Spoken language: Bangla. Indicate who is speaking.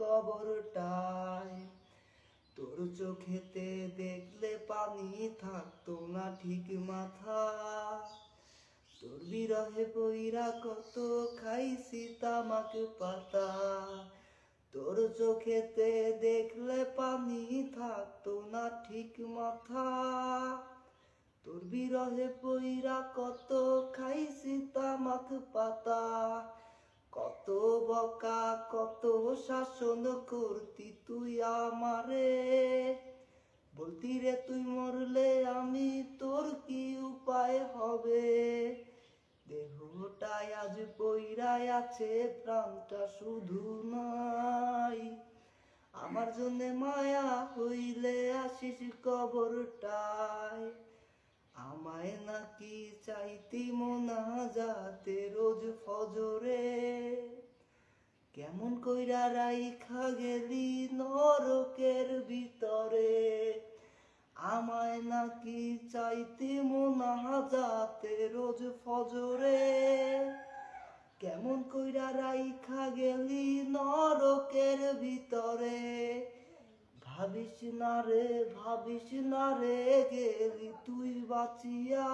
Speaker 1: কবরটায়। তোর চোখেতে দেখলে পানি থাকতো না ঠিক মাথা, তোর বিরহে পইরা কত খাইছি তামাক পাতা। তোর চোখেতে দেখলে পানি থাকতো না ঠিক মাথা, তোর বিরহে পইরা কত খাইছি তামাক পাতা। কত বকা কত শাসন করতি তুই আমারে, বলতি রে তুই মরলে আমি তোর কি উপায় হবে। দেহটায় আজ পইরায় আছে প্রাণটা শুধু নাই, আমার জন্যে মায়া হইলে আসিস কবরটায়। আমায় নাকি চাইতি মোনাজাতে রোজ ফজরে, কেমন কইরা রাইখা গেলি নরকের ভিতরে। আমায় নাকি চাইতি মোনাজাতে রোজ ফজরে, কেমন কইরা রাইখা গেলি নরকের ভিতরে। ভাবিস না রে গেলি তুই বাঁচিয়া,